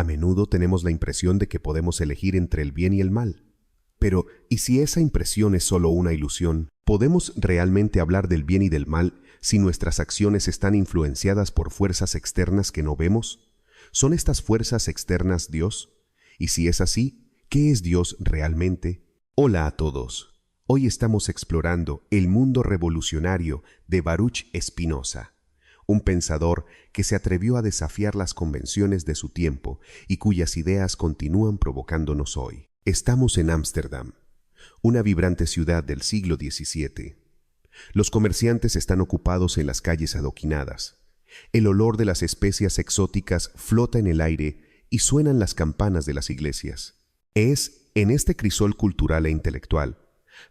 A menudo tenemos la impresión de que podemos elegir entre el bien y el mal. Pero, ¿y si esa impresión es solo una ilusión? ¿Podemos realmente hablar del bien y del mal si nuestras acciones están influenciadas por fuerzas externas que no vemos? ¿Son estas fuerzas externas Dios? Y si es así, ¿qué es Dios realmente? Hola a todos. Hoy estamos explorando el mundo revolucionario de Baruch Spinoza, un pensador que se atrevió a desafiar las convenciones de su tiempo y cuyas ideas continúan provocándonos hoy. Estamos en Ámsterdam, una vibrante ciudad del siglo XVII. Los comerciantes están ocupados en las calles adoquinadas. El olor de las especias exóticas flota en el aire y suenan las campanas de las iglesias. Es en este crisol cultural e intelectual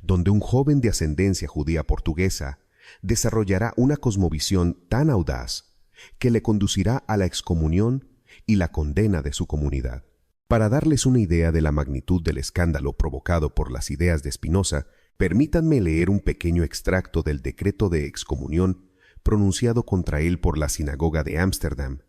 donde un joven de ascendencia judía portuguesa desarrollará una cosmovisión tan audaz que le conducirá a la excomunión y la condena de su comunidad. Para darles una idea de la magnitud del escándalo provocado por las ideas de Spinoza, permítanme leer un pequeño extracto del decreto de excomunión pronunciado contra él por la sinagoga de Ámsterdam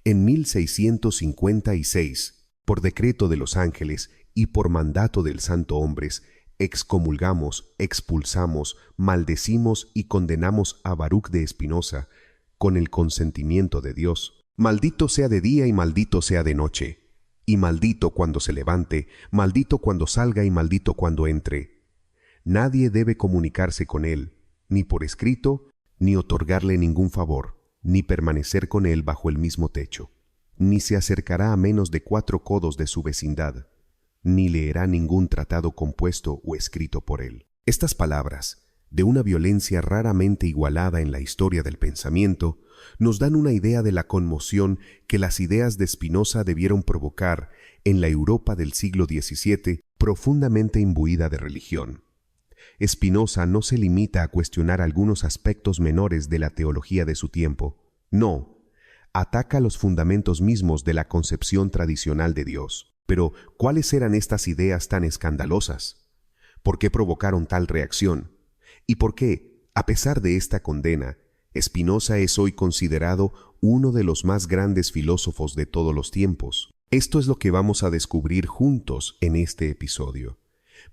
en 1656. Por decreto de los ángeles y por mandato del Santo Hombres, excomulgamos, expulsamos, maldecimos y condenamos a Baruch de Spinoza con el consentimiento de Dios. Maldito sea de día y maldito sea de noche. Y maldito cuando se levante, maldito cuando salga y maldito cuando entre. Nadie debe comunicarse con él, ni por escrito, ni otorgarle ningún favor, ni permanecer con él bajo el mismo techo. Ni se acercará a menos de 4 codos de su vecindad, ni leerá ningún tratado compuesto o escrito por él. Estas palabras, de una violencia raramente igualada en la historia del pensamiento, nos dan una idea de la conmoción que las ideas de Spinoza debieron provocar en la Europa del siglo XVII, profundamente imbuida de religión. Spinoza no se limita a cuestionar algunos aspectos menores de la teología de su tiempo. No, ataca los fundamentos mismos de la concepción tradicional de Dios. Pero, ¿cuáles eran estas ideas tan escandalosas? ¿Por qué provocaron tal reacción? ¿Y por qué, a pesar de esta condena, Spinoza es hoy considerado uno de los más grandes filósofos de todos los tiempos? Esto es lo que vamos a descubrir juntos en este episodio.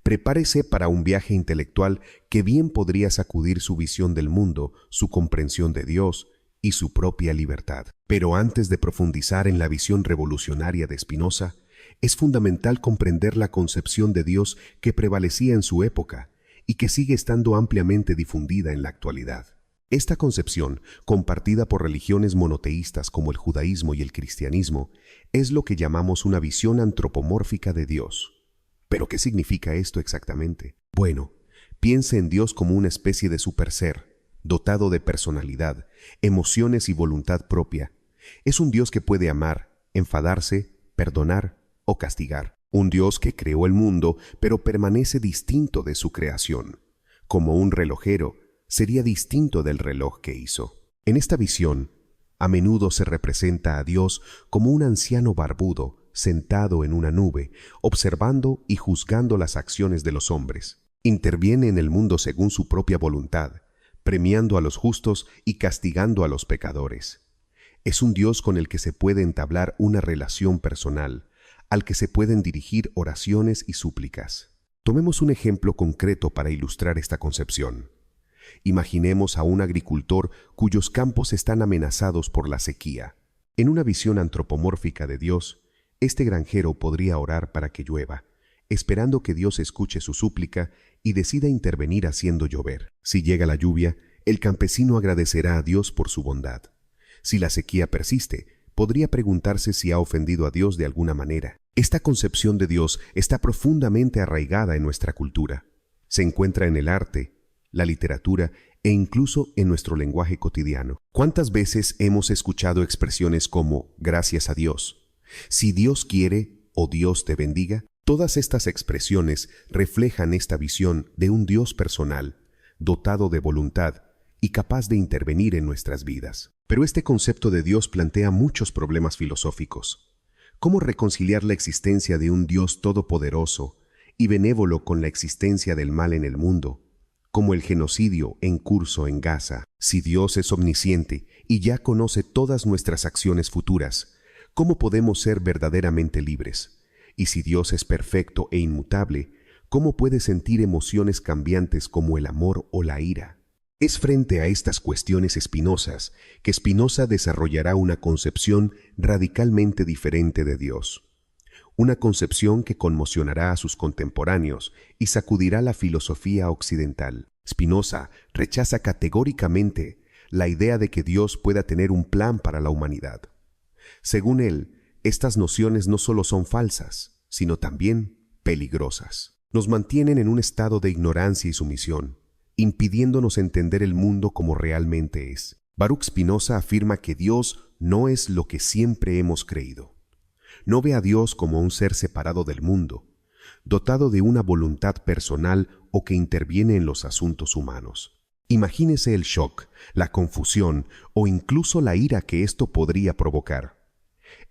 Prepárese para un viaje intelectual que bien podría sacudir su visión del mundo, su comprensión de Dios y su propia libertad. Pero antes de profundizar en la visión revolucionaria de Spinoza, es fundamental comprender la concepción de Dios que prevalecía en su época y que sigue estando ampliamente difundida en la actualidad. Esta concepción, compartida por religiones monoteístas como el judaísmo y el cristianismo, es lo que llamamos una visión antropomórfica de Dios. ¿Pero qué significa esto exactamente? Bueno, piense en Dios como una especie de superser, dotado de personalidad, emociones y voluntad propia. Es un Dios que puede amar, enfadarse, perdonar o castigar. Un Dios que creó el mundo, pero permanece distinto de su creación. Como un relojero, sería distinto del reloj que hizo. En esta visión, a menudo se representa a Dios como un anciano barbudo, sentado en una nube, observando y juzgando las acciones de los hombres. Interviene en el mundo según su propia voluntad, premiando a los justos y castigando a los pecadores. Es un Dios con el que se puede entablar una relación personal, al que se pueden dirigir oraciones y súplicas. Tomemos un ejemplo concreto para ilustrar esta concepción. Imaginemos a un agricultor cuyos campos están amenazados por la sequía. En una visión antropomórfica de Dios, este granjero podría orar para que llueva, esperando que Dios escuche su súplica y decida intervenir haciendo llover. Si llega la lluvia, el campesino agradecerá a Dios por su bondad. Si la sequía persiste, podría preguntarse si ha ofendido a Dios de alguna manera. Esta concepción de Dios está profundamente arraigada en nuestra cultura. Se encuentra en el arte, la literatura e incluso en nuestro lenguaje cotidiano. ¿Cuántas veces hemos escuchado expresiones como «gracias a Dios», «si Dios quiere» o «Dios te bendiga»? Todas estas expresiones reflejan esta visión de un Dios personal, dotado de voluntad y capaz de intervenir en nuestras vidas. Pero este concepto de Dios plantea muchos problemas filosóficos. ¿Cómo reconciliar la existencia de un Dios todopoderoso y benévolo con la existencia del mal en el mundo, como el genocidio en curso en Gaza? Si Dios es omnisciente y ya conoce todas nuestras acciones futuras, ¿cómo podemos ser verdaderamente libres? Y si Dios es perfecto e inmutable, ¿cómo puede sentir emociones cambiantes como el amor o la ira? Es frente a estas cuestiones espinosas que Spinoza desarrollará una concepción radicalmente diferente de Dios. Una concepción que conmocionará a sus contemporáneos y sacudirá la filosofía occidental. Spinoza rechaza categóricamente la idea de que Dios pueda tener un plan para la humanidad. Según él, estas nociones no solo son falsas, sino también peligrosas. Nos mantienen en un estado de ignorancia y sumisión, impidiéndonos entender el mundo como realmente es. Baruch Spinoza afirma que Dios no es lo que siempre hemos creído. No ve a Dios como un ser separado del mundo, dotado de una voluntad personal o que interviene en los asuntos humanos. Imagínese el shock, la confusión o incluso la ira que esto podría provocar.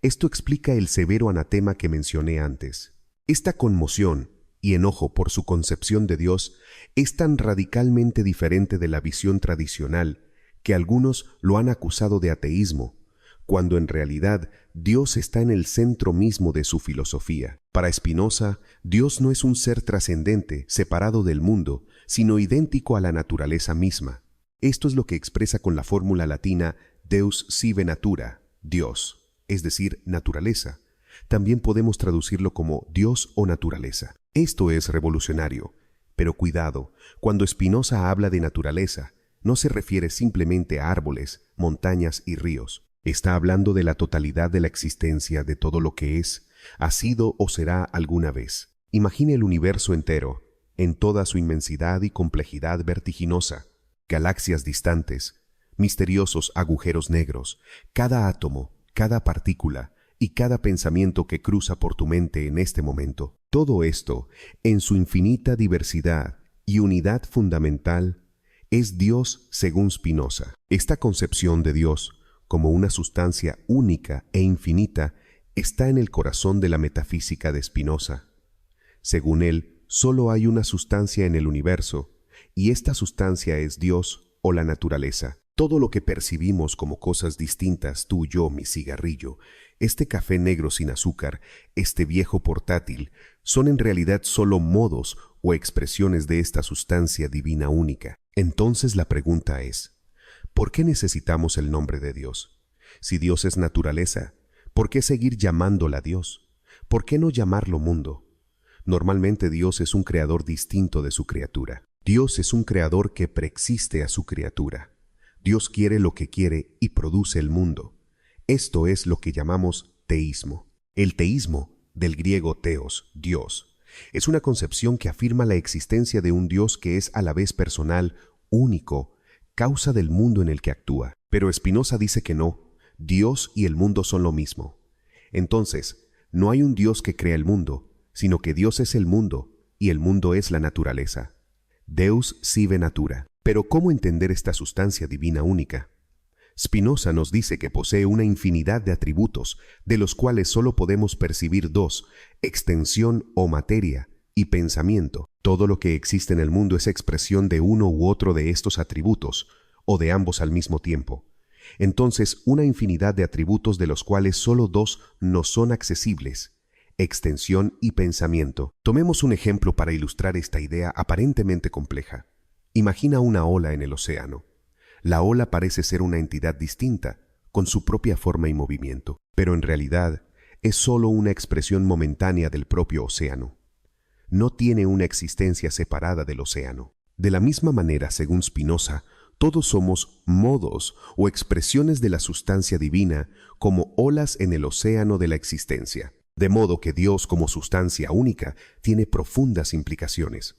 Esto explica el severo anatema que mencioné antes. Esta conmoción y enojo por su concepción de Dios es tan radicalmente diferente de la visión tradicional que algunos lo han acusado de ateísmo, cuando en realidad Dios está en el centro mismo de su filosofía. Para Spinoza, Dios no es un ser trascendente, separado del mundo, sino idéntico a la naturaleza misma. Esto es lo que expresa con la fórmula latina Deus sive natura, Dios, es decir, naturaleza. También podemos traducirlo como Dios o naturaleza. Esto es revolucionario, pero cuidado, cuando Spinoza habla de naturaleza, no se refiere simplemente a árboles, montañas y ríos. Está hablando de la totalidad de la existencia de todo lo que es, ha sido o será alguna vez. Imagine el universo entero, en toda su inmensidad y complejidad vertiginosa, galaxias distantes, misteriosos agujeros negros, cada átomo, cada partícula y cada pensamiento que cruza por tu mente en este momento. Todo esto, en su infinita diversidad y unidad fundamental, es Dios según Spinoza. Esta concepción de Dios como una sustancia única e infinita está en el corazón de la metafísica de Spinoza. Según él, solo hay una sustancia en el universo, y esta sustancia es Dios o la naturaleza. Todo lo que percibimos como cosas distintas, tú, yo, mi cigarrillo, este café negro sin azúcar, este viejo portátil, son en realidad solo modos o expresiones de esta sustancia divina única. Entonces la pregunta es, ¿por qué necesitamos el nombre de Dios? Si Dios es naturaleza, ¿por qué seguir llamándola Dios? ¿Por qué no llamarlo mundo? Normalmente Dios es un creador distinto de su criatura. Dios es un creador que preexiste a su criatura. Dios quiere lo que quiere y produce el mundo. Esto es lo que llamamos teísmo. El teísmo, del griego theos, Dios, es una concepción que afirma la existencia de un Dios que es a la vez personal, único, causa del mundo en el que actúa. Pero Spinoza dice que no, Dios y el mundo son lo mismo. Entonces, no hay un Dios que crea el mundo, sino que Dios es el mundo y el mundo es la naturaleza. Deus sive natura. Pero ¿cómo entender esta sustancia divina única? Spinoza nos dice que posee una infinidad de atributos, de los cuales solo podemos percibir dos: extensión o materia, y pensamiento. Todo lo que existe en el mundo es expresión de uno u otro de estos atributos, o de ambos al mismo tiempo. Entonces, una infinidad de atributos de los cuales solo dos nos son accesibles: extensión y pensamiento. Tomemos un ejemplo para ilustrar esta idea aparentemente compleja. Imagina una ola en el océano. La ola parece ser una entidad distinta, con su propia forma y movimiento, pero en realidad es solo una expresión momentánea del propio océano. No tiene una existencia separada del océano. De la misma manera, según Spinoza, todos somos modos o expresiones de la sustancia divina como olas en el océano de la existencia. De modo que Dios como sustancia única tiene profundas implicaciones.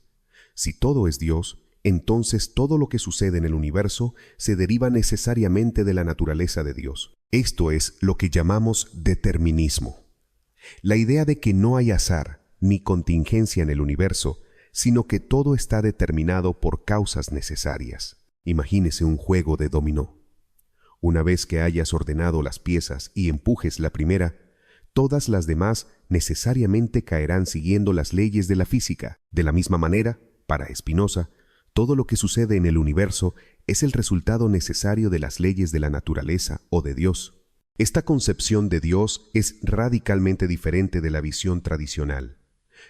Si todo es Dios, entonces todo lo que sucede en el universo se deriva necesariamente de la naturaleza de Dios. Esto es lo que llamamos determinismo. La idea de que no hay azar ni contingencia en el universo, sino que todo está determinado por causas necesarias. Imagínese un juego de dominó. Una vez que hayas ordenado las piezas y empujes la primera, todas las demás necesariamente caerán siguiendo las leyes de la física. De la misma manera, para Spinoza, todo lo que sucede en el universo es el resultado necesario de las leyes de la naturaleza o de Dios. Esta concepción de Dios es radicalmente diferente de la visión tradicional.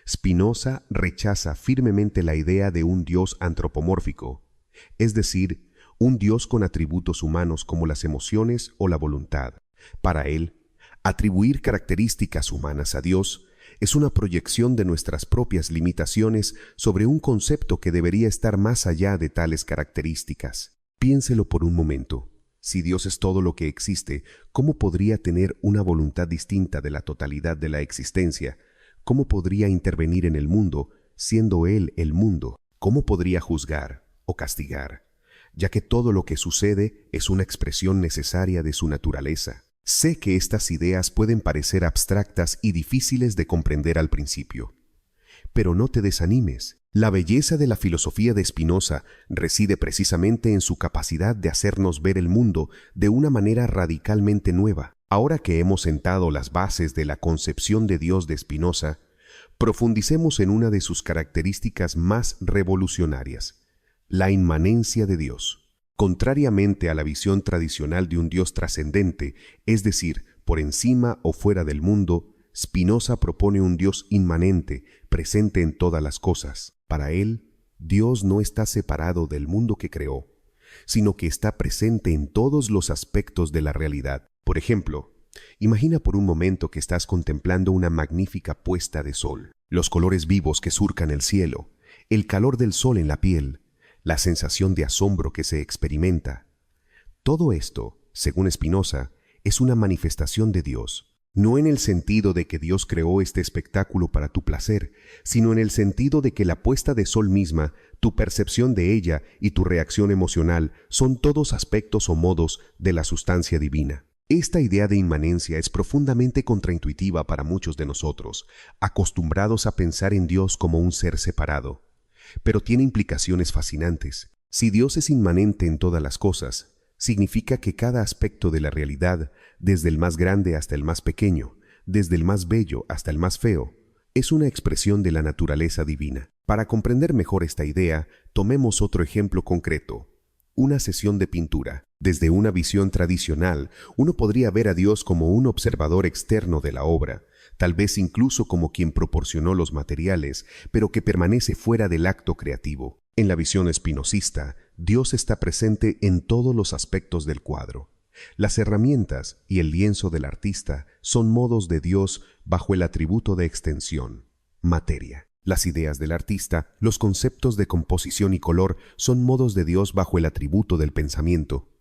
Spinoza rechaza firmemente la idea de un Dios antropomórfico, es decir, un Dios con atributos humanos como las emociones o la voluntad. Para él, atribuir características humanas a Dios es una proyección de nuestras propias limitaciones sobre un concepto que debería estar más allá de tales características. Piénselo por un momento. Si Dios es todo lo que existe, ¿cómo podría tener una voluntad distinta de la totalidad de la existencia? ¿Cómo podría intervenir en el mundo, siendo Él el mundo? ¿Cómo podría juzgar o castigar, ya que todo lo que sucede es una expresión necesaria de su naturaleza? Sé que estas ideas pueden parecer abstractas y difíciles de comprender al principio, pero no te desanimes. La belleza de la filosofía de Spinoza reside precisamente en su capacidad de hacernos ver el mundo de una manera radicalmente nueva. Ahora que hemos sentado las bases de la concepción de Dios de Spinoza, profundicemos en una de sus características más revolucionarias: la inmanencia de Dios. Contrariamente a la visión tradicional de un Dios trascendente, es decir, por encima o fuera del mundo, Spinoza propone un Dios inmanente, presente en todas las cosas. Para él, Dios no está separado del mundo que creó, sino que está presente en todos los aspectos de la realidad. Por ejemplo, imagina por un momento que estás contemplando una magnífica puesta de sol. Los colores vivos que surcan el cielo, el calor del sol en la piel, la sensación de asombro que se experimenta. Todo esto, según Spinoza, es una manifestación de Dios, no en el sentido de que Dios creó este espectáculo para tu placer, sino en el sentido de que la puesta de sol misma, tu percepción de ella y tu reacción emocional son todos aspectos o modos de la sustancia divina. Esta idea de inmanencia es profundamente contraintuitiva para muchos de nosotros, acostumbrados a pensar en Dios como un ser separado. Pero tiene implicaciones fascinantes. Si Dios es inmanente en todas las cosas, significa que cada aspecto de la realidad, desde el más grande hasta el más pequeño, desde el más bello hasta el más feo, es una expresión de la naturaleza divina. Para comprender mejor esta idea, tomemos otro ejemplo concreto: una sesión de pintura. Desde una visión tradicional, uno podría ver a Dios como un observador externo de la obra, tal vez incluso como quien proporcionó los materiales, pero que permanece fuera del acto creativo. En la visión espinosista, Dios está presente en todos los aspectos del cuadro. Las herramientas y el lienzo del artista son modos de Dios bajo el atributo de extensión, materia. Las ideas del artista, los conceptos de composición y color son modos de Dios bajo el atributo del pensamiento.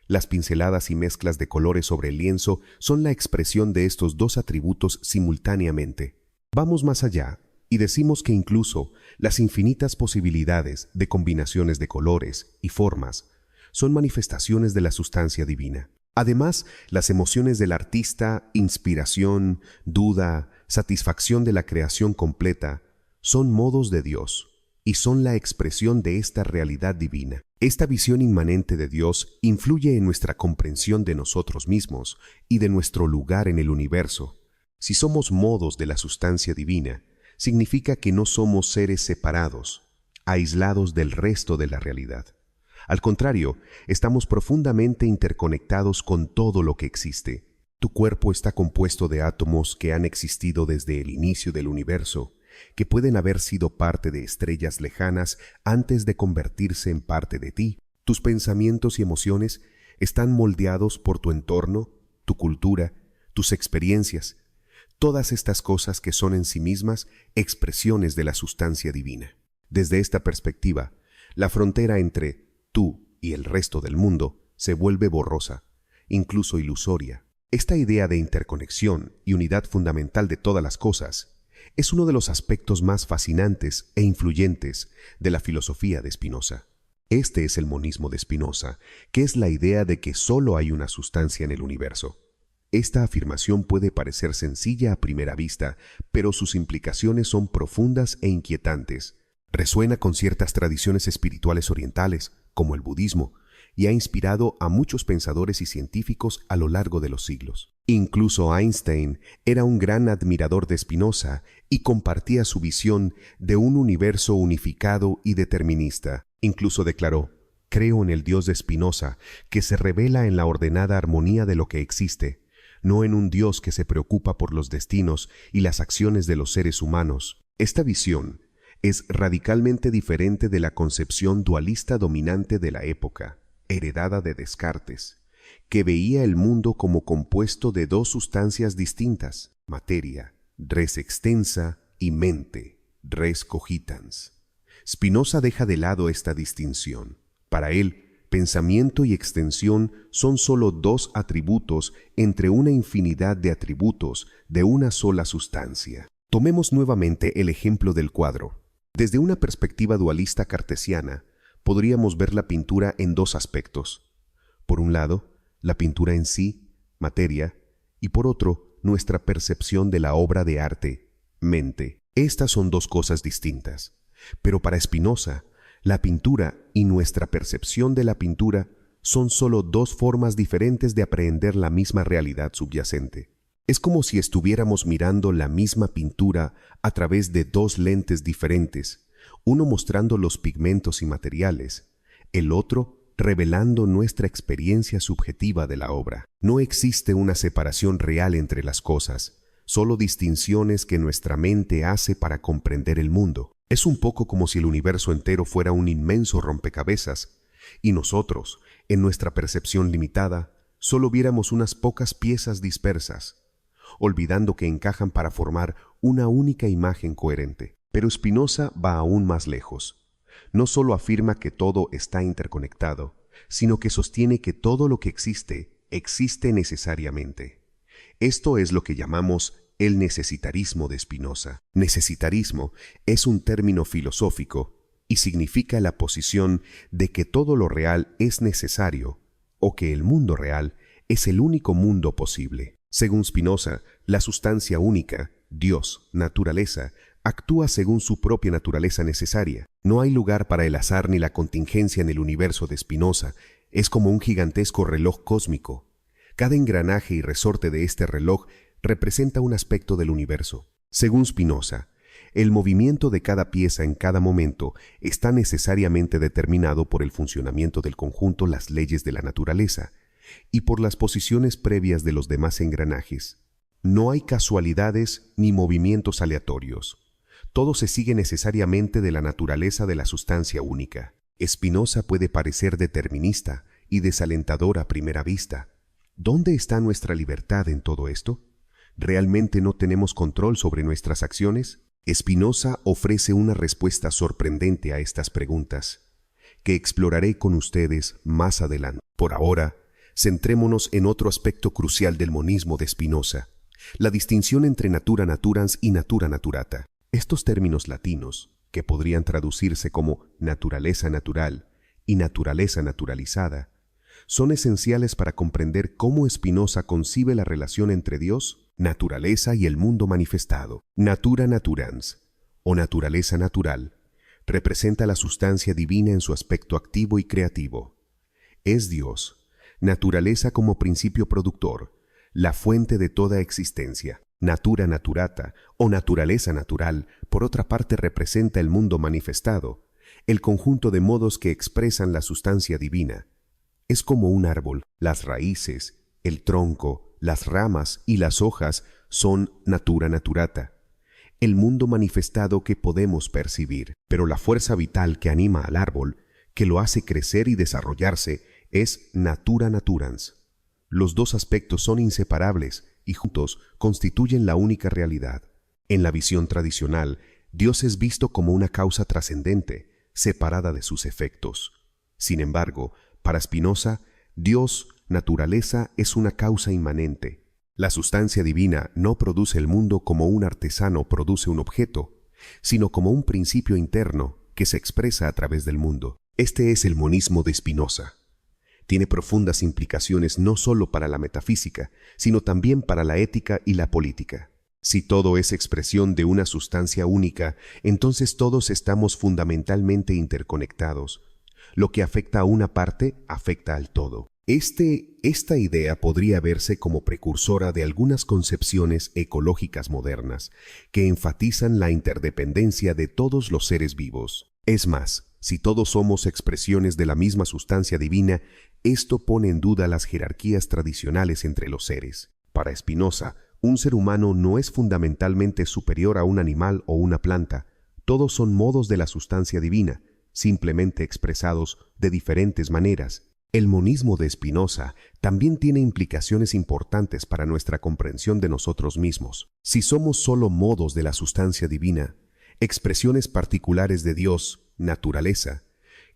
Las pinceladas y mezclas de colores sobre el lienzo son la expresión de estos dos atributos simultáneamente. Vamos más allá y decimos que incluso las infinitas posibilidades de combinaciones de colores y formas son manifestaciones de la sustancia divina. Además, las emociones del artista, inspiración, duda, satisfacción de la creación completa, son modos de Dios y son la expresión de esta realidad divina. Esta visión inmanente de Dios influye en nuestra comprensión de nosotros mismos y de nuestro lugar en el universo. Si somos modos de la sustancia divina, significa que no somos seres separados, aislados del resto de la realidad. Al contrario, estamos profundamente interconectados con todo lo que existe. Tu cuerpo está compuesto de átomos que han existido desde el inicio del universo, que pueden haber sido parte de estrellas lejanas antes de convertirse en parte de ti. Tus pensamientos y emociones están moldeados por tu entorno, tu cultura, tus experiencias, todas estas cosas que son en sí mismas expresiones de la sustancia divina. Desde esta perspectiva, la frontera entre tú y el resto del mundo se vuelve borrosa, incluso ilusoria. Esta idea de interconexión y unidad fundamental de todas las cosas es uno de los aspectos más fascinantes e influyentes de la filosofía de Spinoza. Este es el monismo de Spinoza, que es la idea de que solo hay una sustancia en el universo. Esta afirmación puede parecer sencilla a primera vista, pero sus implicaciones son profundas e inquietantes. Resuena con ciertas tradiciones espirituales orientales, como el budismo, y ha inspirado a muchos pensadores y científicos a lo largo de los siglos. Incluso Einstein era un gran admirador de Spinoza y compartía su visión de un universo unificado y determinista. Incluso declaró: Creo en el Dios de Spinoza, que se revela en la ordenada armonía de lo que existe, no en un Dios que se preocupa por los destinos y las acciones de los seres humanos. Esta visión es radicalmente diferente de la concepción dualista dominante de la época, heredada de Descartes, que veía el mundo como compuesto de dos sustancias distintas, materia, res extensa, y mente, res cogitans. Spinoza deja de lado esta distinción. Para él, pensamiento y extensión son sólo dos atributos entre una infinidad de atributos de una sola sustancia. Tomemos nuevamente el ejemplo del cuadro. Desde una perspectiva dualista cartesiana, podríamos ver la pintura en dos aspectos. Por un lado, la pintura en sí, materia, y por otro, nuestra percepción de la obra de arte, mente. Estas son dos cosas distintas. Pero para Spinoza, la pintura y nuestra percepción de la pintura son sólo dos formas diferentes de aprehender la misma realidad subyacente. Es como si estuviéramos mirando la misma pintura a través de dos lentes diferentes, uno mostrando los pigmentos y materiales, el otro revelando nuestra experiencia subjetiva de la obra. No existe una separación real entre las cosas, solo distinciones que nuestra mente hace para comprender el mundo. Es un poco como si el universo entero fuera un inmenso rompecabezas, y nosotros, en nuestra percepción limitada, solo viéramos unas pocas piezas dispersas, olvidando que encajan para formar una única imagen coherente. Pero Spinoza va aún más lejos. No solo afirma que todo está interconectado, sino que sostiene que todo lo que existe, existe necesariamente. Esto es lo que llamamos el necesitarismo de Spinoza. Necesitarismo es un término filosófico y significa la posición de que todo lo real es necesario o que el mundo real es el único mundo posible. Según Spinoza, la sustancia única, Dios, naturaleza, actúa según su propia naturaleza necesaria. No hay lugar para el azar ni la contingencia en el universo de Spinoza. Es como un gigantesco reloj cósmico. Cada engranaje y resorte de este reloj representa un aspecto del universo. Según Spinoza, el movimiento de cada pieza en cada momento está necesariamente determinado por el funcionamiento del conjunto, las leyes de la naturaleza, y por las posiciones previas de los demás engranajes. No hay casualidades ni movimientos aleatorios. Todo se sigue necesariamente de la naturaleza de la sustancia única. Spinoza puede parecer determinista y desalentador a primera vista. ¿Dónde está nuestra libertad en todo esto? ¿Realmente no tenemos control sobre nuestras acciones? Spinoza ofrece una respuesta sorprendente a estas preguntas, que exploraré con ustedes más adelante. Por ahora, centrémonos en otro aspecto crucial del monismo de Spinoza, la distinción entre natura naturans y natura naturata. Estos términos latinos, que podrían traducirse como naturaleza natural y naturaleza naturalizada, son esenciales para comprender cómo Spinoza concibe la relación entre Dios, naturaleza y el mundo manifestado. Natura naturans, o naturaleza natural, representa la sustancia divina en su aspecto activo y creativo. Es Dios, naturaleza como principio productor, la fuente de toda existencia. Natura naturata, o naturaleza natural, por otra parte representa el mundo manifestado, el conjunto de modos que expresan la sustancia divina. Es como un árbol, las raíces, el tronco, las ramas y las hojas son natura naturata, el mundo manifestado que podemos percibir. Pero la fuerza vital que anima al árbol, que lo hace crecer y desarrollarse, es natura naturans. Los dos aspectos son inseparables y juntos constituyen la única realidad. En la visión tradicional, Dios es visto como una causa trascendente, separada de sus efectos. Sin embargo, para Spinoza, Dios, naturaleza, es una causa inmanente. La sustancia divina no produce el mundo como un artesano produce un objeto, sino como un principio interno que se expresa a través del mundo. Este es el monismo de Spinoza. Tiene profundas implicaciones no solo para la metafísica, sino también para la ética y la política. Si todo es expresión de una sustancia única, entonces todos estamos fundamentalmente interconectados. Lo que afecta a una parte, afecta al todo. Esta idea podría verse como precursora de algunas concepciones ecológicas modernas, que enfatizan la interdependencia de todos los seres vivos. Es más, Si todos somos expresiones de la misma sustancia divina, esto pone en duda las jerarquías tradicionales entre los seres. Para Spinoza, un ser humano no es fundamentalmente superior a un animal o una planta. Todos son modos de la sustancia divina, simplemente expresados de diferentes maneras. El monismo de Spinoza también tiene implicaciones importantes para nuestra comprensión de nosotros mismos. Si somos solo modos de la sustancia divina, expresiones particulares de Dios, naturaleza,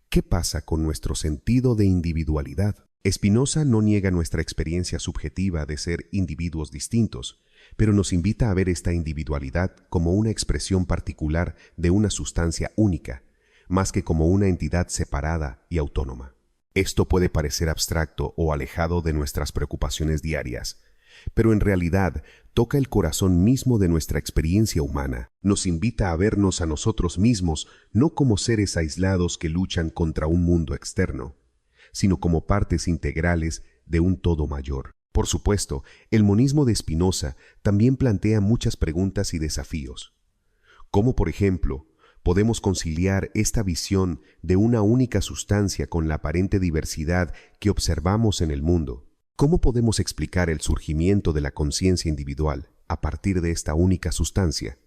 ¿qué pasa con nuestro sentido de individualidad? Spinoza no niega nuestra experiencia subjetiva de ser individuos distintos, pero nos invita a ver esta individualidad como una expresión particular de una sustancia única, más que como una entidad separada y autónoma. Esto puede parecer abstracto o alejado de nuestras preocupaciones diarias, pero en realidad toca el corazón mismo de nuestra experiencia humana. Nos invita a vernos a nosotros mismos no como seres aislados que luchan contra un mundo externo, sino como partes integrales de un todo mayor. Por supuesto, el monismo de Spinoza también plantea muchas preguntas y desafíos. ¿Cómo, por ejemplo, podemos conciliar esta visión de una única sustancia con la aparente diversidad que observamos en el mundo? ¿Cómo podemos explicar el surgimiento de la conciencia individual a partir de esta única sustancia?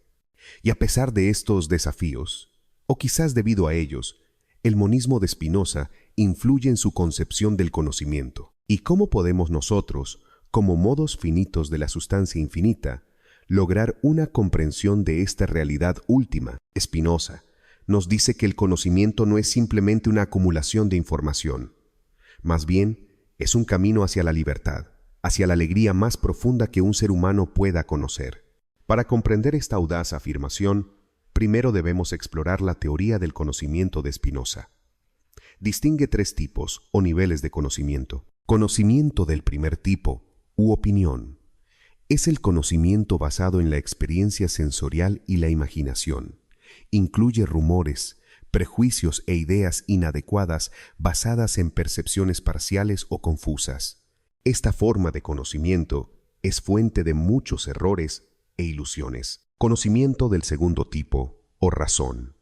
Y a pesar de estos desafíos, o quizás debido a ellos, el monismo de Spinoza influye en su concepción del conocimiento. ¿Y cómo podemos nosotros, como modos finitos de la sustancia infinita, lograr una comprensión de esta realidad última? Spinoza nos dice que el conocimiento no es simplemente una acumulación de información. Más bien, es un camino hacia la libertad, hacia la alegría más profunda que un ser humano pueda conocer. Para comprender esta audaz afirmación, primero debemos explorar la teoría del conocimiento de Spinoza. Distingue tres tipos o niveles de conocimiento. Conocimiento del primer tipo, u opinión, es el conocimiento basado en la experiencia sensorial y la imaginación. Incluye rumores, prejuicios e ideas inadecuadas basadas en percepciones parciales o confusas. Esta forma de conocimiento es fuente de muchos errores e ilusiones. Conocimiento del segundo tipo, o razón.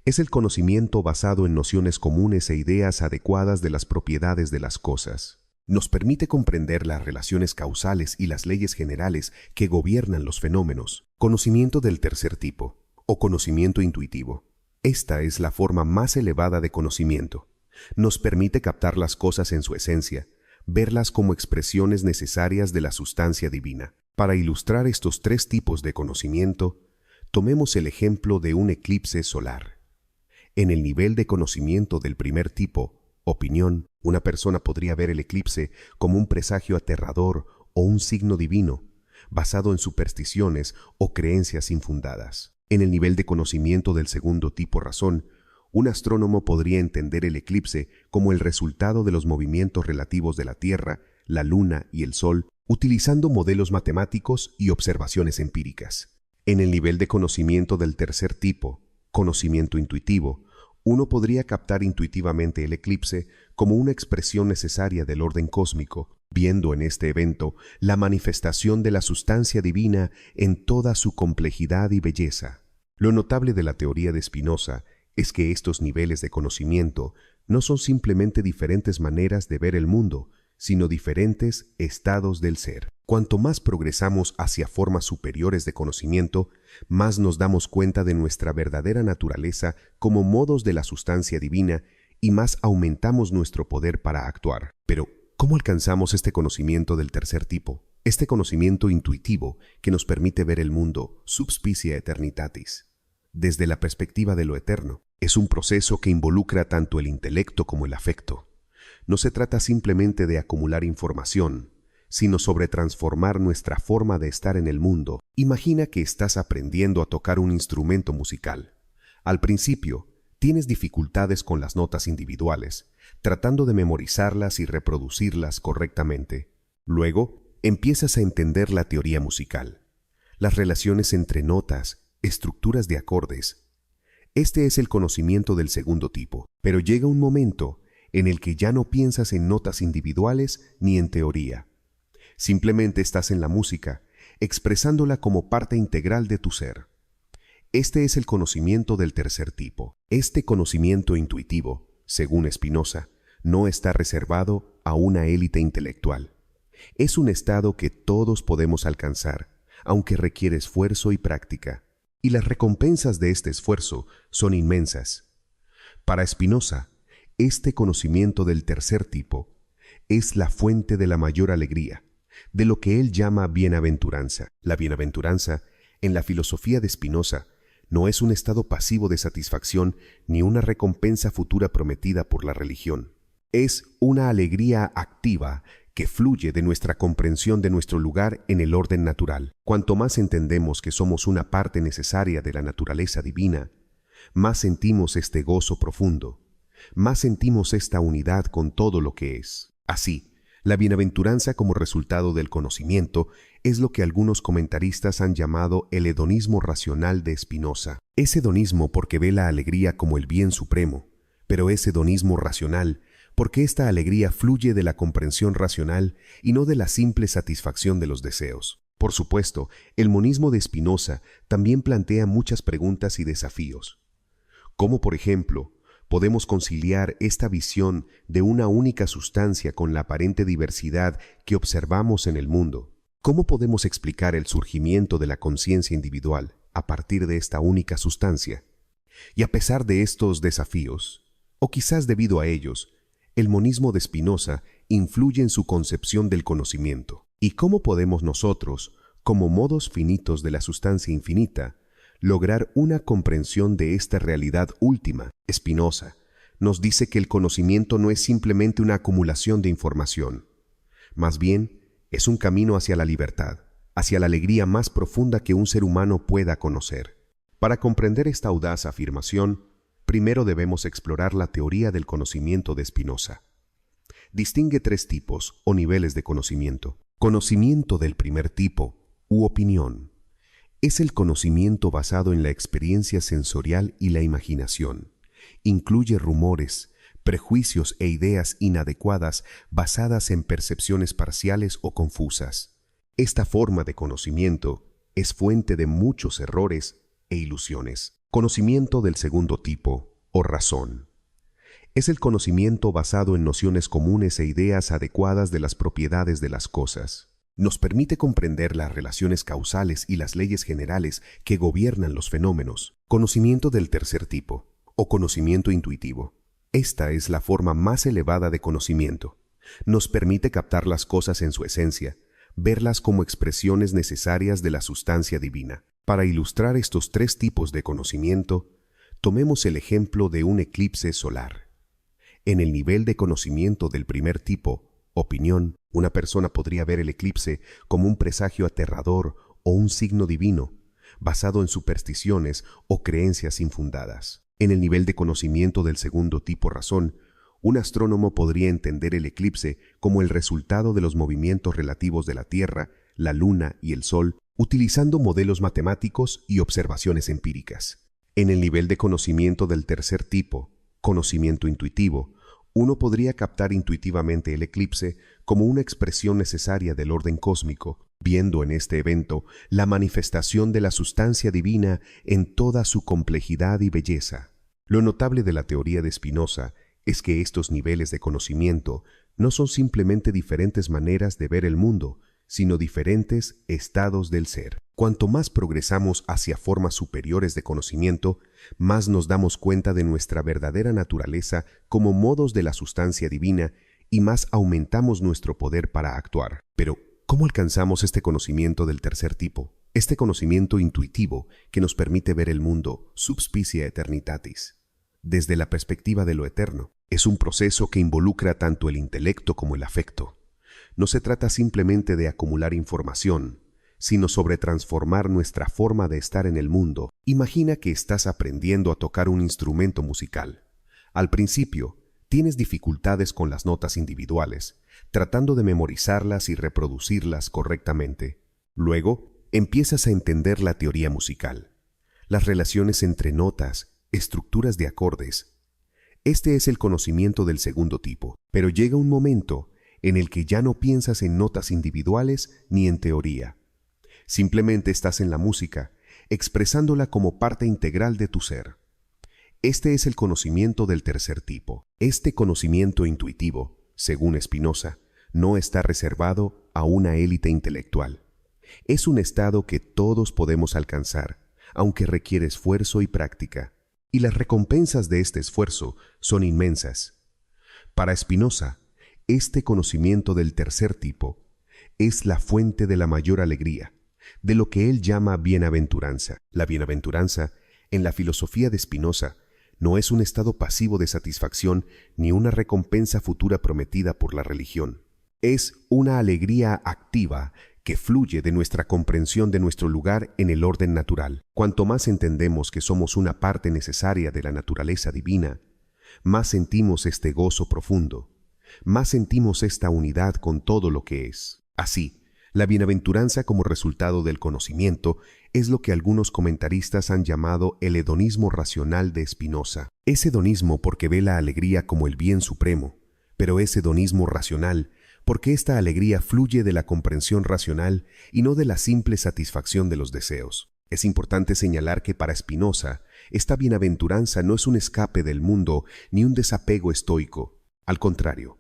Es el conocimiento basado en nociones comunes e ideas adecuadas de las propiedades de las cosas. Nos permite comprender las relaciones causales y las leyes generales que gobiernan los fenómenos. Conocimiento del tercer tipo, o conocimiento intuitivo. Esta es la forma más elevada de conocimiento. Nos permite captar las cosas en su esencia, verlas como expresiones necesarias de la sustancia divina. Para ilustrar estos tres tipos de conocimiento, tomemos el ejemplo de un eclipse solar. En el nivel de conocimiento del primer tipo, opinión, una persona podría ver el eclipse como un presagio aterrador o un signo divino, basado en supersticiones o creencias infundadas. En el nivel de conocimiento del segundo tipo razón, un astrónomo podría entender el eclipse como el resultado de los movimientos relativos de la Tierra, la Luna y el Sol, utilizando modelos matemáticos y observaciones empíricas. En el nivel de conocimiento del tercer tipo, conocimiento intuitivo, uno podría captar intuitivamente el eclipse como una expresión necesaria del orden cósmico, viendo en este evento la manifestación de la sustancia divina en toda su complejidad y belleza. Lo notable de la teoría de Spinoza es que estos niveles de conocimiento no son simplemente diferentes maneras de ver el mundo, sino diferentes estados del ser. Cuanto más progresamos hacia formas superiores de conocimiento, más nos damos cuenta de nuestra verdadera naturaleza como modos de la sustancia divina y más aumentamos nuestro poder para actuar. Pero, ¿cómo alcanzamos este conocimiento del tercer tipo? Este conocimiento intuitivo que nos permite ver el mundo sub specie aeternitatis, desde la perspectiva de lo eterno. Es un proceso que involucra tanto el intelecto como el afecto. No se trata simplemente de acumular información, sino sobre transformar nuestra forma de estar en el mundo. Imagina que estás aprendiendo a tocar un instrumento musical. Al principio, tienes dificultades con las notas individuales, tratando de memorizarlas y reproducirlas correctamente. Luego, empiezas a entender la teoría musical, las relaciones entre notas, estructuras de acordes. Este es el conocimiento del segundo tipo, pero llega un momento en el que ya no piensas en notas individuales ni en teoría. Simplemente estás en la música, expresándola como parte integral de tu ser. Este es el conocimiento del tercer tipo. Este conocimiento intuitivo, según Spinoza, no está reservado a una élite intelectual. Es un estado que todos podemos alcanzar, aunque requiere esfuerzo y práctica. Y las recompensas de este esfuerzo son inmensas. Para Spinoza, este conocimiento del tercer tipo es la fuente de la mayor alegría, de lo que él llama bienaventuranza. La bienaventuranza, en la filosofía de Spinoza, no es un estado pasivo de satisfacción ni una recompensa futura prometida por la religión. Es una alegría activa que fluye de nuestra comprensión de nuestro lugar en el orden natural. Cuanto más entendemos que somos una parte necesaria de la naturaleza divina, más sentimos este gozo profundo, más sentimos esta unidad con todo lo que es. Así, la bienaventuranza como resultado del conocimiento es lo que algunos comentaristas han llamado el hedonismo racional de Spinoza. Es hedonismo porque ve la alegría como el bien supremo, pero es hedonismo racional porque esta alegría fluye de la comprensión racional y no de la simple satisfacción de los deseos. Por supuesto, el monismo de Spinoza también plantea muchas preguntas y desafíos. ¿Cómo, por ejemplo, podemos conciliar esta visión de una única sustancia con la aparente diversidad que observamos en el mundo? ¿Cómo podemos explicar el surgimiento de la conciencia individual a partir de esta única sustancia? Y a pesar de estos desafíos, o quizás debido a ellos, el monismo de Spinoza influye en su concepción del conocimiento. ¿Y cómo podemos nosotros, como modos finitos de la sustancia infinita, lograr una comprensión de esta realidad última? Spinoza nos dice que el conocimiento no es simplemente una acumulación de información. Más bien, es un camino hacia la libertad, hacia la alegría más profunda que un ser humano pueda conocer. Para comprender esta audaz afirmación, primero debemos explorar la teoría del conocimiento de Spinoza. Distingue tres tipos o niveles de conocimiento. Conocimiento del primer tipo, u opinión, es el conocimiento basado en la experiencia sensorial y la imaginación. Incluye rumores, prejuicios e ideas inadecuadas basadas en percepciones parciales o confusas. Esta forma de conocimiento es fuente de muchos errores e ilusiones. Conocimiento del segundo tipo, o razón. Es el conocimiento basado en nociones comunes e ideas adecuadas de las propiedades de las cosas. Nos permite comprender las relaciones causales y las leyes generales que gobiernan los fenómenos. Conocimiento del tercer tipo, o conocimiento intuitivo. Esta es la forma más elevada de conocimiento. Nos permite captar las cosas en su esencia, verlas como expresiones necesarias de la sustancia divina. Para ilustrar estos tres tipos de conocimiento, tomemos el ejemplo de un eclipse solar. En el nivel de conocimiento del primer tipo, opinión, una persona podría ver el eclipse como un presagio aterrador o un signo divino, basado en supersticiones o creencias infundadas. En el nivel de conocimiento del segundo tipo razón, un astrónomo podría entender el eclipse como el resultado de los movimientos relativos de la Tierra, la Luna y el Sol, utilizando modelos matemáticos y observaciones empíricas. En el nivel de conocimiento del tercer tipo, conocimiento intuitivo, uno podría captar intuitivamente el eclipse como una expresión necesaria del orden cósmico, viendo en este evento la manifestación de la sustancia divina en toda su complejidad y belleza. Lo notable de la teoría de Spinoza es que estos niveles de conocimiento no son simplemente diferentes maneras de ver el mundo, sino diferentes estados del ser. Cuanto más progresamos hacia formas superiores de conocimiento, más nos damos cuenta de nuestra verdadera naturaleza como modos de la sustancia divina y más aumentamos nuestro poder para actuar. Pero, ¿cómo alcanzamos este conocimiento del tercer tipo? Este conocimiento intuitivo que nos permite ver el mundo sub specie aeternitatis, desde la perspectiva de lo eterno. Es un proceso que involucra tanto el intelecto como el afecto. No se trata simplemente de acumular información, sino sobre transformar nuestra forma de estar en el mundo. Imagina que estás aprendiendo a tocar un instrumento musical. Al principio, tienes dificultades con las notas individuales, tratando de memorizarlas y reproducirlas correctamente. Luego, empiezas a entender la teoría musical, las relaciones entre notas, estructuras de acordes. Este es el conocimiento del segundo tipo, pero llega un momento en el que ya no piensas en notas individuales ni en teoría. Simplemente estás en la música, expresándola como parte integral de tu ser. Este es el conocimiento del tercer tipo. Este conocimiento intuitivo, según Spinoza, no está reservado a una élite intelectual. Es un estado que todos podemos alcanzar, aunque requiere esfuerzo y práctica, y las recompensas de este esfuerzo son inmensas. Para Spinoza, este conocimiento del tercer tipo es la fuente de la mayor alegría, de lo que él llama bienaventuranza. La bienaventuranza, en la filosofía de Spinoza, no es un estado pasivo de satisfacción ni una recompensa futura prometida por la religión. Es una alegría activa que fluye de nuestra comprensión de nuestro lugar en el orden natural. Cuanto más entendemos que somos una parte necesaria de la naturaleza divina, más sentimos este gozo profundo, más sentimos esta unidad con todo lo que es. Así, la bienaventuranza como resultado del conocimiento es lo que algunos comentaristas han llamado el hedonismo racional de Spinoza. Es hedonismo porque ve la alegría como el bien supremo, pero es hedonismo racional porque esta alegría fluye de la comprensión racional y no de la simple satisfacción de los deseos. Es importante señalar que para Spinoza, esta bienaventuranza no es un escape del mundo ni un desapego estoico. Al contrario,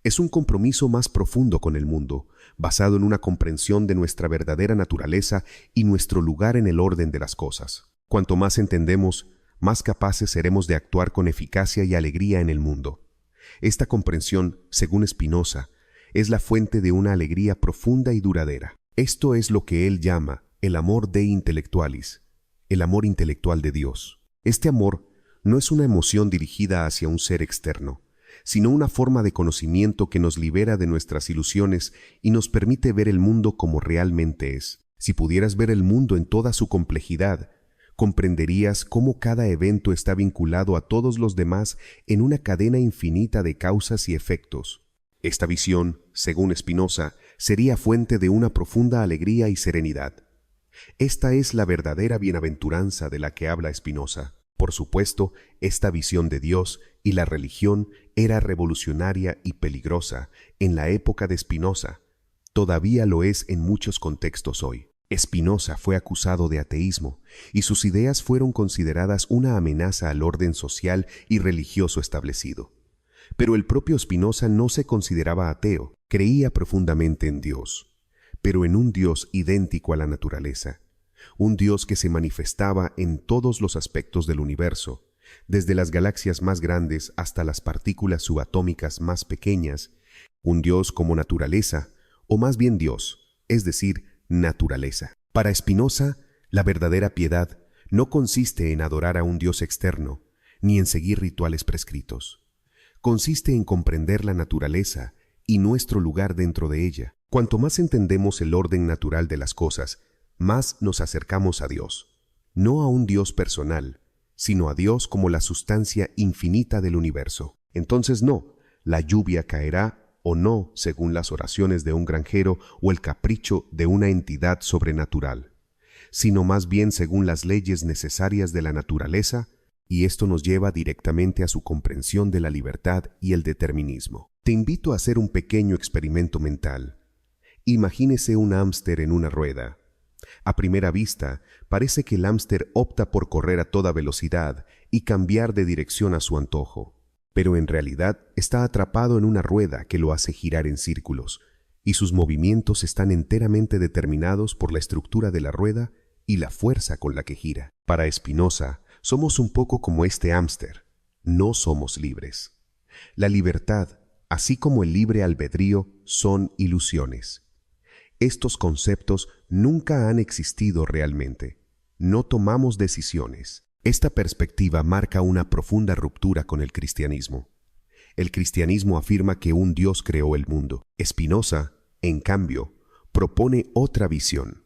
es un compromiso más profundo con el mundo, basado en una comprensión de nuestra verdadera naturaleza y nuestro lugar en el orden de las cosas. Cuanto más entendemos, más capaces seremos de actuar con eficacia y alegría en el mundo. Esta comprensión, según Spinoza, es la fuente de una alegría profunda y duradera. Esto es lo que él llama el amor Dei intellectualis, el amor intelectual de Dios. Este amor no es una emoción dirigida hacia un ser externo, sino una forma de conocimiento que nos libera de nuestras ilusiones y nos permite ver el mundo como realmente es. Si pudieras ver el mundo en toda su complejidad, comprenderías cómo cada evento está vinculado a todos los demás en una cadena infinita de causas y efectos. Esta visión, según Spinoza, sería fuente de una profunda alegría y serenidad. Esta es la verdadera bienaventuranza de la que habla Spinoza. Por supuesto, esta visión de Dios y la religión era revolucionaria y peligrosa en la época de Spinoza. Todavía lo es en muchos contextos hoy. Spinoza fue acusado de ateísmo y sus ideas fueron consideradas una amenaza al orden social y religioso establecido. Pero el propio Spinoza no se consideraba ateo, creía profundamente en Dios, pero en un Dios idéntico a la naturaleza, un Dios que se manifestaba en todos los aspectos del universo, desde las galaxias más grandes hasta las partículas subatómicas más pequeñas, un Dios como naturaleza, o más bien Dios, es decir, naturaleza. Para Spinoza, la verdadera piedad no consiste en adorar a un Dios externo, ni en seguir rituales prescritos. Consiste en comprender la naturaleza y nuestro lugar dentro de ella. Cuanto más entendemos el orden natural de las cosas, más nos acercamos a Dios. No a un Dios personal, sino a Dios como la sustancia infinita del universo. Entonces no, la lluvia caerá o no según las oraciones de un granjero o el capricho de una entidad sobrenatural, sino más bien según las leyes necesarias de la naturaleza, y esto nos lleva directamente a su comprensión de la libertad y el determinismo. Te invito a hacer un pequeño experimento mental. Imagínese un hámster en una rueda. A primera vista, parece que el hámster opta por correr a toda velocidad y cambiar de dirección a su antojo, pero en realidad está atrapado en una rueda que lo hace girar en círculos, y sus movimientos están enteramente determinados por la estructura de la rueda y la fuerza con la que gira. Para Spinoza, somos un poco como este hámster, no somos libres. La libertad, así como el libre albedrío, son ilusiones. Estos conceptos nunca han existido realmente. No tomamos decisiones. Esta perspectiva marca una profunda ruptura con el cristianismo. El cristianismo afirma que un Dios creó el mundo. Spinoza, en cambio, propone otra visión.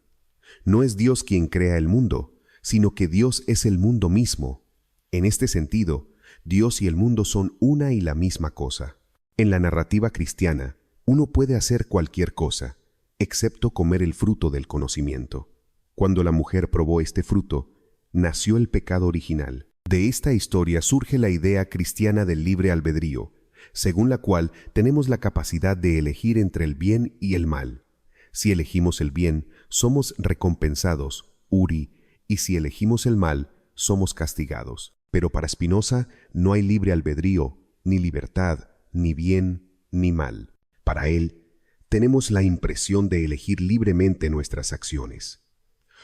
No es Dios quien crea el mundo, sino que Dios es el mundo mismo. En este sentido, Dios y el mundo son una y la misma cosa. En la narrativa cristiana, uno puede hacer cualquier cosa, excepto comer el fruto del conocimiento. Cuando la mujer probó este fruto, nació el pecado original. De esta historia surge la idea cristiana del libre albedrío, según la cual tenemos la capacidad de elegir entre el bien y el mal. Si elegimos el bien, somos recompensados, uri, y si elegimos el mal, somos castigados. Pero para Spinoza no hay libre albedrío, ni libertad, ni bien, ni mal. Para él, tenemos la impresión de elegir libremente nuestras acciones.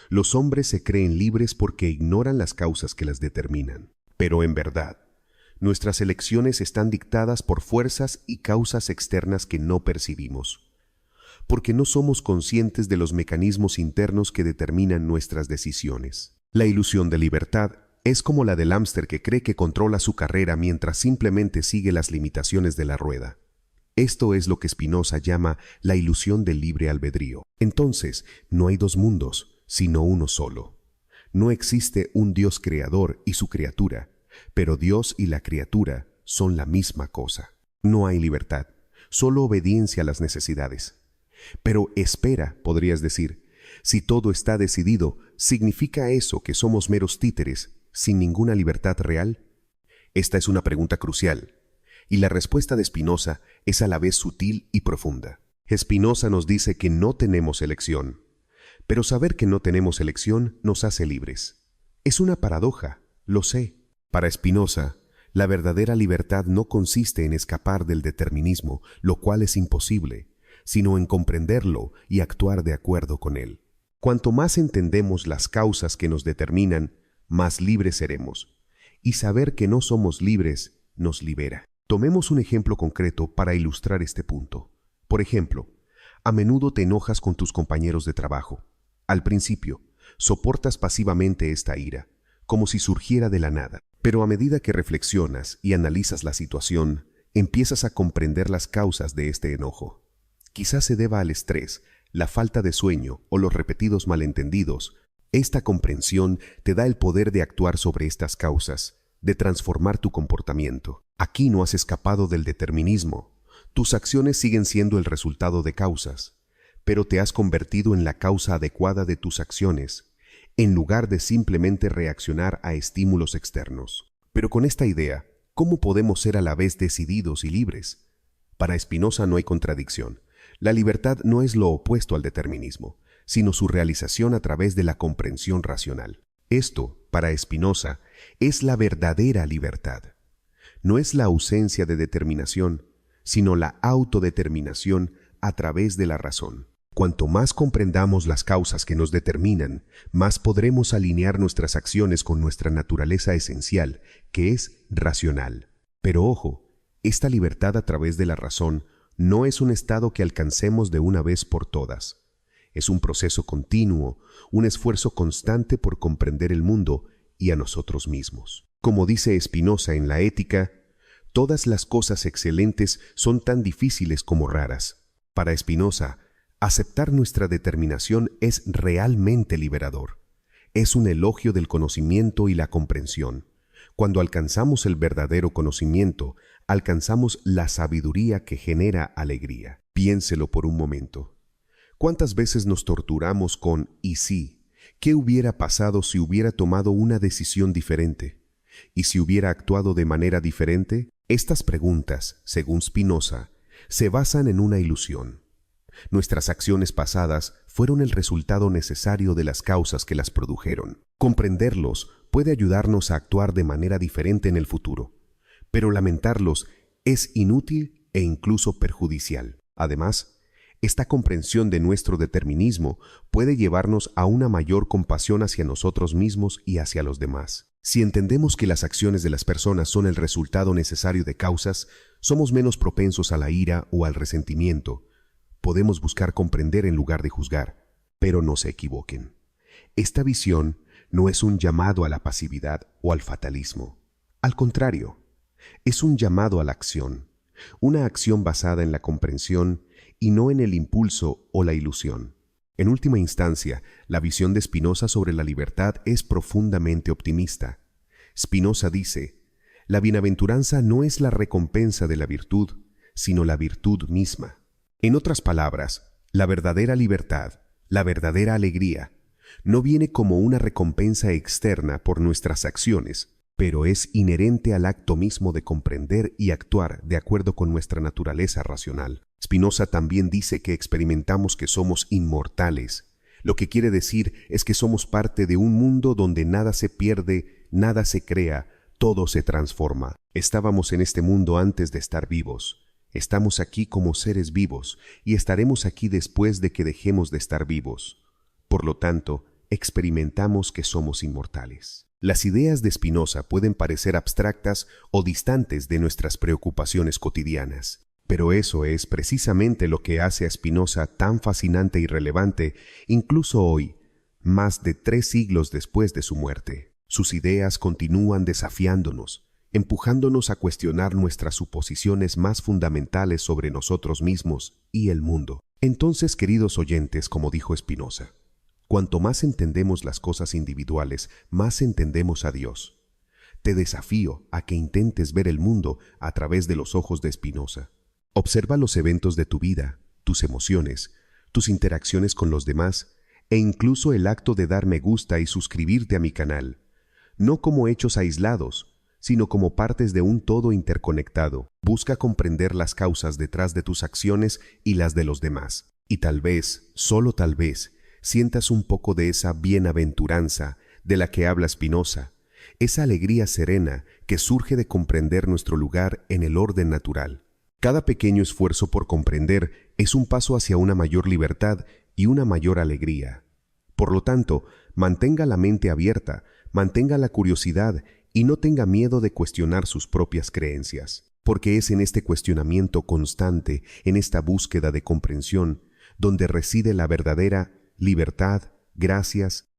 Los hombres se creen libres porque ignoran las causas que las determinan. Pero en verdad, nuestras elecciones están dictadas por fuerzas y causas externas que no percibimos, porque no somos conscientes de los mecanismos internos que determinan nuestras decisiones. La ilusión de libertad es como la del hámster que cree que controla su carrera mientras simplemente sigue las limitaciones de la rueda. Esto es lo que Spinoza llama la ilusión del libre albedrío. Entonces, no hay dos mundos, sino uno solo. No existe un Dios creador y su criatura, pero Dios y la criatura son la misma cosa. No hay libertad, solo obediencia a las necesidades. Pero espera, podrías decir, si todo está decidido, ¿significa eso que somos meros títeres, sin ninguna libertad real? Esta es una pregunta crucial, y la respuesta de Spinoza es a la vez sutil y profunda. Spinoza nos dice que no tenemos elección, pero saber que no tenemos elección nos hace libres. Es una paradoja, lo sé. Para Spinoza, la verdadera libertad no consiste en escapar del determinismo, lo cual es imposible, sino en comprenderlo y actuar de acuerdo con él. Cuanto más entendemos las causas que nos determinan, más libres seremos, y saber que no somos libres nos libera. Tomemos un ejemplo concreto para ilustrar este punto. Por ejemplo, a menudo te enojas con tus compañeros de trabajo. Al principio, soportas pasivamente esta ira, como si surgiera de la nada. Pero a medida que reflexionas y analizas la situación, empiezas a comprender las causas de este enojo. Quizás se deba al estrés, la falta de sueño o los repetidos malentendidos. Esta comprensión te da el poder de actuar sobre estas causas, de transformar tu comportamiento. Aquí no has escapado del determinismo. Tus acciones siguen siendo el resultado de causas, pero te has convertido en la causa adecuada de tus acciones, en lugar de simplemente reaccionar a estímulos externos. Pero con esta idea, ¿cómo podemos ser a la vez decididos y libres? Para Spinoza no hay contradicción. La libertad no es lo opuesto al determinismo, sino su realización a través de la comprensión racional. Esto, para Spinoza, es la verdadera libertad. No es la ausencia de determinación, sino la autodeterminación a través de la razón. Cuanto más comprendamos las causas que nos determinan, más podremos alinear nuestras acciones con nuestra naturaleza esencial, que es racional. Pero ojo, esta libertad a través de la razón no es un estado que alcancemos de una vez por todas. Es un proceso continuo, un esfuerzo constante por comprender el mundo y a nosotros mismos. Como dice Spinoza en la Ética, todas las cosas excelentes son tan difíciles como raras. Para Spinoza, aceptar nuestra determinación es realmente liberador. Es un elogio del conocimiento y la comprensión. Cuando alcanzamos el verdadero conocimiento, alcanzamos la sabiduría que genera alegría. Piénselo por un momento. ¿Cuántas veces nos torturamos con «y si»? ¿Qué hubiera pasado si hubiera tomado una decisión diferente? ¿Y si hubiera actuado de manera diferente? Estas preguntas, según Spinoza, se basan en una ilusión. Nuestras acciones pasadas fueron el resultado necesario de las causas que las produjeron. Comprenderlos puede ayudarnos a actuar de manera diferente en el futuro, pero lamentarlos es inútil e incluso perjudicial. Además, esta comprensión de nuestro determinismo puede llevarnos a una mayor compasión hacia nosotros mismos y hacia los demás. Si entendemos que las acciones de las personas son el resultado necesario de causas, somos menos propensos a la ira o al resentimiento. Podemos buscar comprender en lugar de juzgar, pero no se equivoquen. Esta visión no es un llamado a la pasividad o al fatalismo. Al contrario, es un llamado a la acción, una acción basada en la comprensión y no en el impulso o la ilusión. En última instancia, la visión de Spinoza sobre la libertad es profundamente optimista. Spinoza dice, la bienaventuranza no es la recompensa de la virtud, sino la virtud misma. En otras palabras, la verdadera libertad, la verdadera alegría, no viene como una recompensa externa por nuestras acciones, pero es inherente al acto mismo de comprender y actuar de acuerdo con nuestra naturaleza racional. Spinoza también dice que experimentamos que somos inmortales, Lo que quiere decir es que somos parte de un mundo donde nada se pierde, nada se crea, todo se transforma. Estábamos en este mundo antes de estar vivos. Estamos aquí como seres vivos y estaremos aquí después de que dejemos de estar vivos. Por lo tanto, experimentamos que somos inmortales. Las ideas de Spinoza pueden parecer abstractas o distantes de nuestras preocupaciones cotidianas, pero eso es precisamente lo que hace a Spinoza tan fascinante y relevante, incluso hoy, más de 3 siglos después de su muerte. Sus ideas continúan desafiándonos, empujándonos a cuestionar nuestras suposiciones más fundamentales sobre nosotros mismos y el mundo. Entonces, queridos oyentes, como dijo Spinoza, cuanto más entendemos las cosas individuales, más entendemos a Dios. Te desafío a que intentes ver el mundo a través de los ojos de Spinoza. Observa los eventos de tu vida, tus emociones, tus interacciones con los demás e incluso el acto de dar me gusta y suscribirte a mi canal, no como hechos aislados, sino como partes de un todo interconectado. Busca comprender las causas detrás de tus acciones y las de los demás. Y tal vez, solo tal vez, sientas un poco de esa bienaventuranza de la que habla Spinoza, esa alegría serena que surge de comprender nuestro lugar en el orden natural. Cada pequeño esfuerzo por comprender es un paso hacia una mayor libertad y una mayor alegría. Por lo tanto, mantenga la mente abierta, mantenga la curiosidad y no tenga miedo de cuestionar sus propias creencias, porque es en este cuestionamiento constante, en esta búsqueda de comprensión, donde reside la verdadera libertad, gracias